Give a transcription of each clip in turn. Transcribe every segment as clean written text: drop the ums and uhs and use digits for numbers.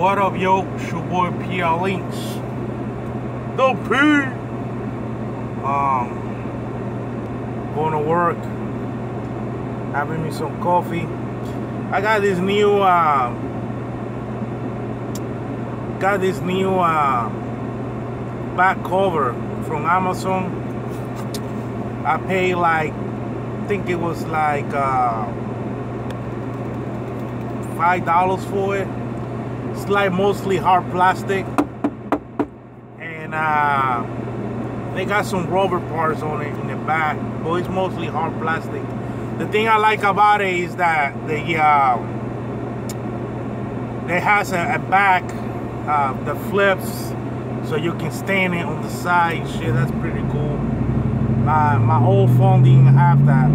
What up, yo? It's your boy P.R. Links. The P. Going to work, having me some coffee. I got this new back cover from Amazon. I paid like, I think it was like $5 for it. It's like mostly hard plastic, and they got some rubber parts on it in the back, but it's mostly hard plastic. The thing I like about it is that it has a back that flips, so you can stand it on the side. Shit, that's pretty cool. My old phone didn't have that,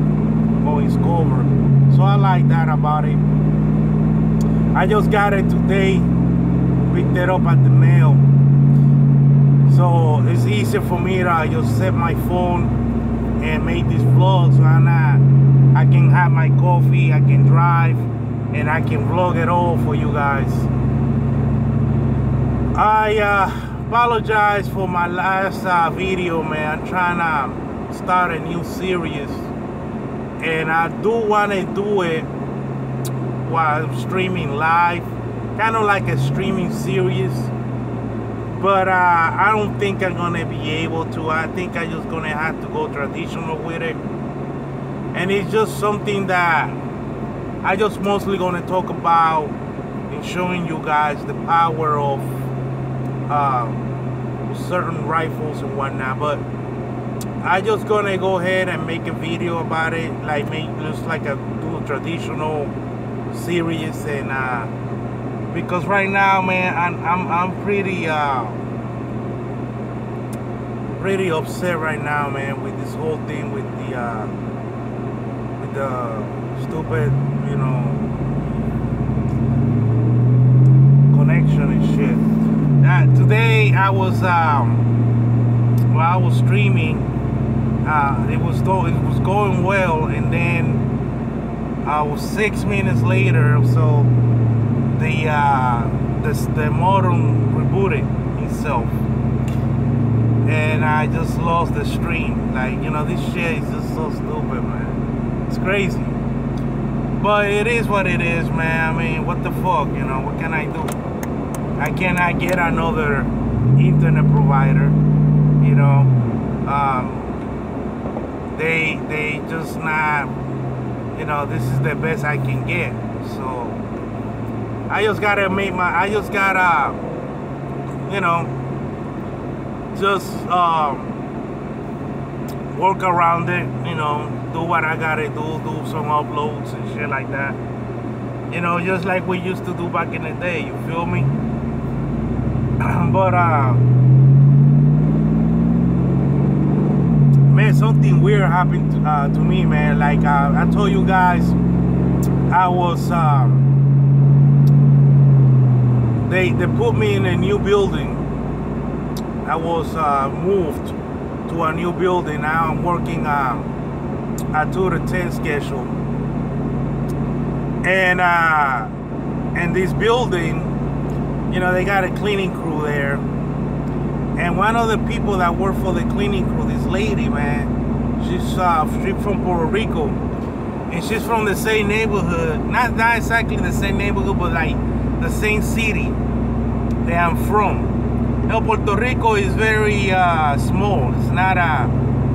but it's covered, so I like that about it. I just got it today, picked it up at the mail, so it's easier for me to just set my phone and make these vlogs. I can have my coffee, I can drive, and I can vlog it all for you guys. I apologize for my last video, man. I'm trying to start a new series, and I do want to do it while I'm streaming live, kind of like a streaming series, but I don't think I'm gonna be able to. I think I'm just gonna have to go traditional with it, and it's just something that I just mostly gonna talk about and showing you guys the power of certain rifles and whatnot. But I just gonna go ahead and make a video about it, like make just like a traditional series, and because right now, man, I'm pretty upset right now, man, with this whole thing with the stupid, you know, connection and shit. Today I was while I was streaming, it was going well, and then I was 6 minutes later, so the modem rebooted itself, and I just lost the stream. Like, you know, this shit is just so stupid, man. It's crazy, but it is what it is, man. I mean, what the fuck, you know? What can I do? I cannot get another internet provider, you know. They just not. You know, this is the best I can get, so I just gotta you know, just work around it, you know, do what I gotta do some uploads and shit like that, you know, just like we used to do back in the day, you feel me? But man, something weird happened to me, man. Like I told you guys, I was they put me in a new building. I was moved to a new building. Now I'm working a 2 to 10 schedule, and this building, you know, they got a cleaning crew there. And one of the people that work for the cleaning crew, this lady, man, she's from Puerto Rico, and she's from the same neighborhood, not exactly the same neighborhood, but like the same city that I'm from. You know, Puerto Rico is very small. It's not a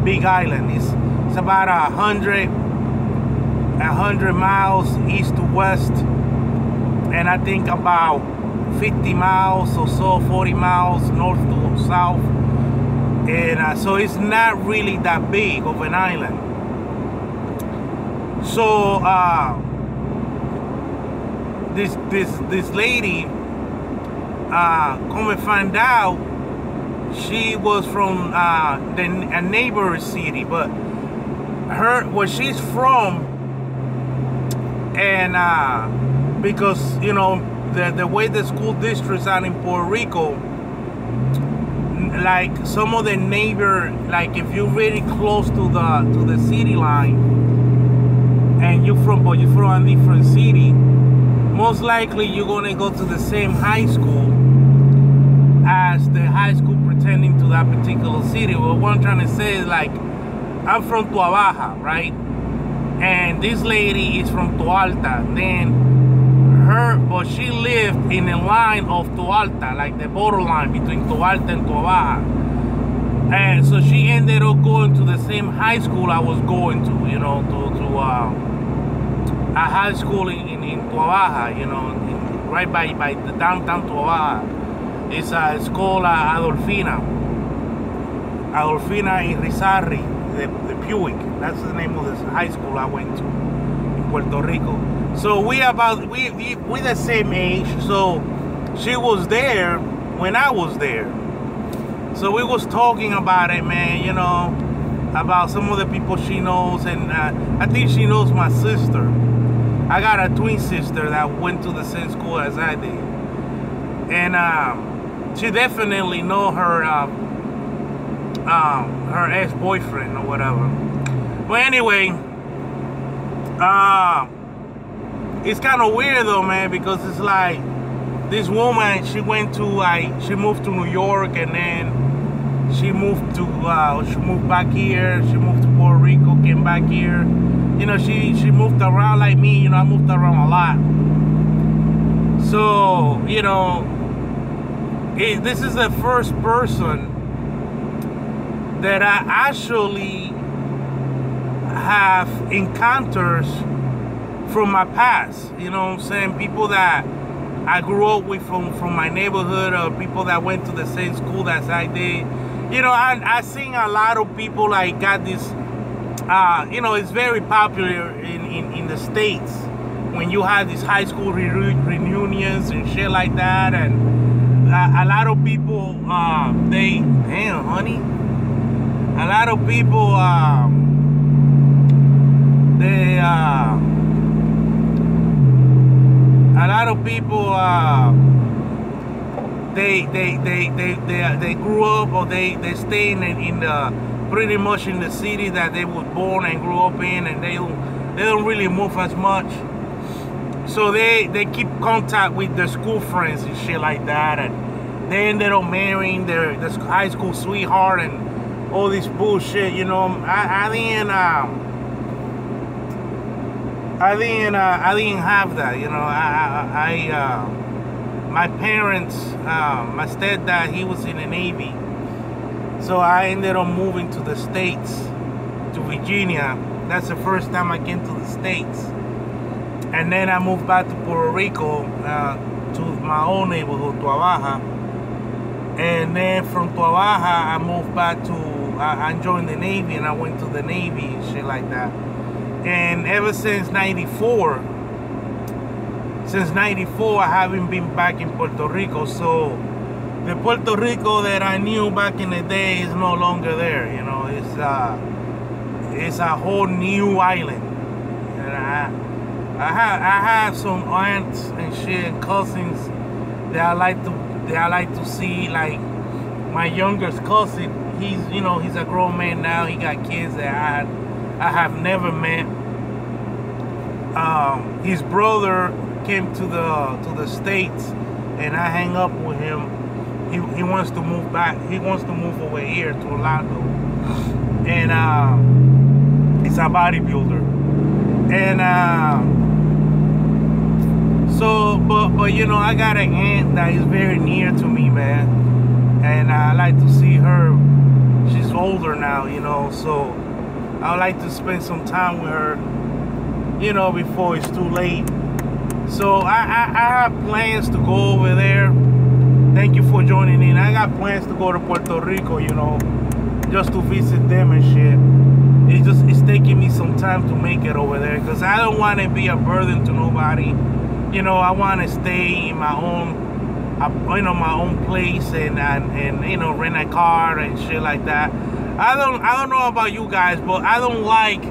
big island. It's about 100 miles east to west, and I think about 50 miles or so, 40 miles north to south, and so it's not really that big of an island. So this lady, come and find out, she was from a neighboring city, but where she's from, and because, you know, the way the school districts are in Puerto Rico, like some of the neighbor, like if you're really close to the city line, and you're from a different city, most most likely you're gonna go to the same high school as the high school pertaining to that particular city. But what I'm trying to say is, like, I'm from Tua Baja, right? And this lady is from Tua Alta. But she lived in the line of Tua Alta, like the borderline between Tua Alta and Tua Baja. And so she ended up going to the same high school I was going to, you know, to a high school in Tua Baja, you know, right by the downtown Tua Baja. It's called Adolfina Irizarry, the Buick. That's the name of this high school I went to in Puerto Rico. So we the same age. So she was there when I was there. So we was talking about it, man, you know, about some of the people she knows, and I think she knows my sister. I got a twin sister that went to the same school as I did. And she definitely know her ex-boyfriend or whatever. But anyway, it's kind of weird though, man, because it's like this woman, she moved to New York, and then she moved back here. She moved to Puerto Rico, came back here. You know, she moved around like me. You know, I moved around a lot. So, you know, this is the first person that I actually have encounters from my past. You know what I'm saying? People that I grew up with from my neighborhood, or people that went to the same school as I did. You know, I seen a lot of people like got this, you know, it's very popular in the States when you have these high school reunions and shit like that. And a lot of people, damn, honey. A lot of people, they grew up, or they stay in the pretty much in the city that they were born and grew up in, and they don't really move as much. So they keep contact with their school friends and shit like that, and they ended up marrying their high school sweetheart and all this bullshit. You know, I didn't have that. You know, my parents, my stepdad, he was in the Navy. So I ended up moving to the States, to Virginia. That's the first time I came to the States. And then I moved back to Puerto Rico, to my own neighborhood, Tua Baja. And then from Tua Baja, I moved back to, I joined the Navy, and I went to the Navy and shit like that. And ever since '94, I haven't been back in Puerto Rico. So the Puerto Rico that I knew back in the day is no longer there. You know, it's a whole new island. And I have some aunts and shit and cousins that I like to see. Like my youngest cousin, he's a grown man now. He got kids that I have never met. His brother came to the States, and I hang up with him. He wants to move back. He wants to move over here to Orlando, and he's a bodybuilder. And so, but you know, I got an aunt that is very near to me, man, and I like to see her. She's older now, you know, so I like to spend some time with her, you know, before it's too late. So I have plans to go over there. Thank you for joining in. I got plans to go to Puerto Rico, you know, just to visit them and shit. It's taking me some time to make it over there, because I don't want to be a burden to nobody. You know, I want to stay in my own, you know, my own place, and you know, rent a car and shit like that. I don't know about you guys, but I don't like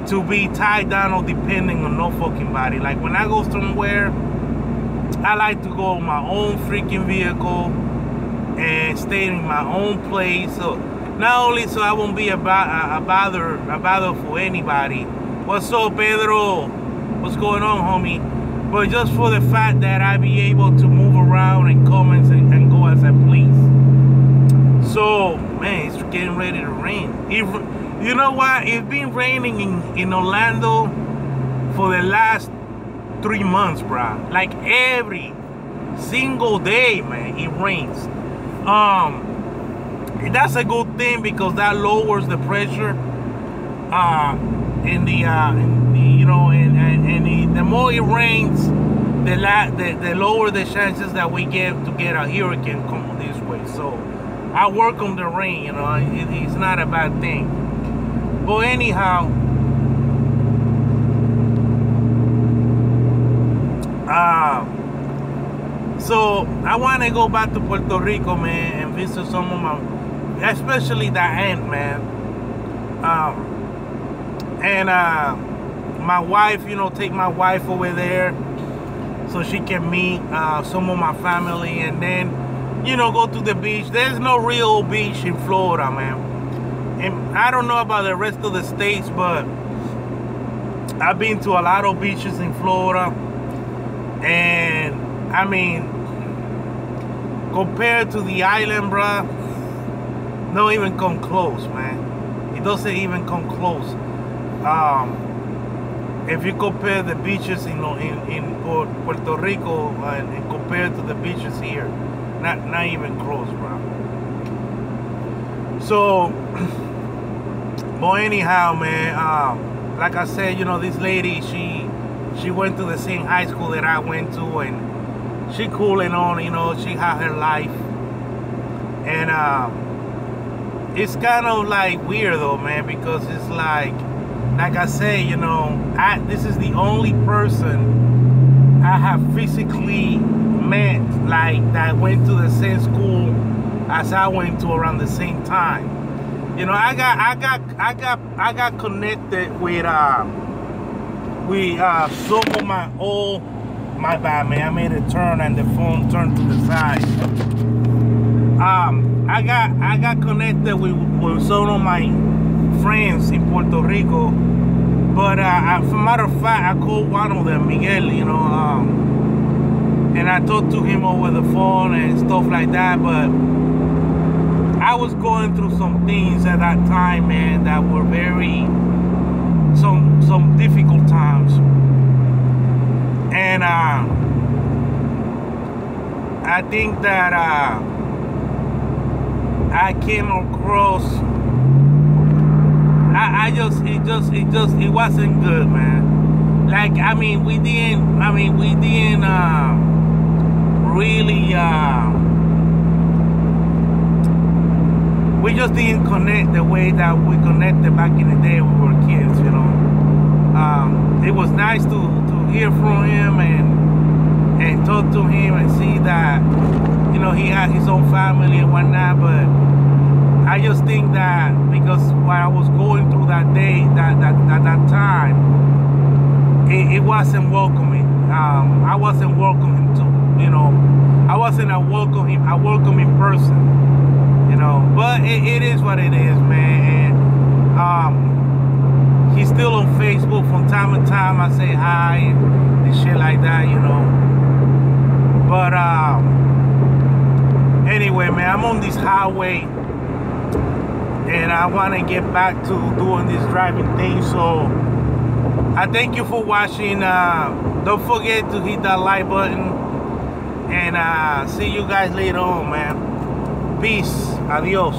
to be tied down or depending on no fucking body. Like when I go somewhere, I like to go in my own freaking vehicle and stay in my own place. So not only so I won't be a bother for anybody. What's up, Pedro? What's going on, homie? but just for the fact that I be able to move around and come and go as I please. So, man, it's getting ready to rain. You know what? It's been raining in Orlando for the last 3 months, bro. Like every single day, man, it rains. That's a good thing because that lowers the pressure the more it rains, the lower the chances that we get to get a hurricane come this way. So I welcome the rain, you know, it's not a bad thing. But anyhow, so I want to go back to Puerto Rico, man, and visit some of my, especially that aunt, man. My wife, you know, take my wife over there so she can meet some of my family, and then, you know, go to the beach. There's no real beach in Florida, man. And I don't know about the rest of the states, but I've been to a lot of beaches in Florida, and I mean, compared to the island, bruh, don't even come close, man. It doesn't even come close. If you compare the beaches in Puerto Rico and compared to the beaches here, not even close, bro. So, but anyhow, man, like I said, you know, this lady, she went to the same high school that I went to, and she cooling on, you know, she had her life, and it's kind of like weird though, man, because it's like I say, you know, this is the only person I have physically met, like, that went to the same school as I went to around the same time. You know, I got connected with some of my bad, man, I made a turn and the phone turned to the side. I got connected with some of my friends in Puerto Rico, but as a matter of fact, I called one of them, Miguel, you know, and I talked to him over the phone and stuff like that. But I was going through some things at that time, man, that were very some difficult times, and I think that I came across. It wasn't good, man. Like, I mean, we didn't really, we just didn't connect the way that we connected back in the day when we were kids, you know. It was nice to hear from him and talk to him and see that, you know, he had his own family and whatnot, but I just think that because what I was going through that day, that time, it wasn't welcoming. I wasn't welcoming to, you know, I wasn't a welcoming person, you know. But it is what it is, man. And he's still on Facebook from time to time. I say hi and shit like that, you know. But anyway, man, I'm on this highway, and I want to get back to doing this driving thing. So I thank you for watching. Don't forget to hit that like button, and see you guys later on, man. Peace. Adios.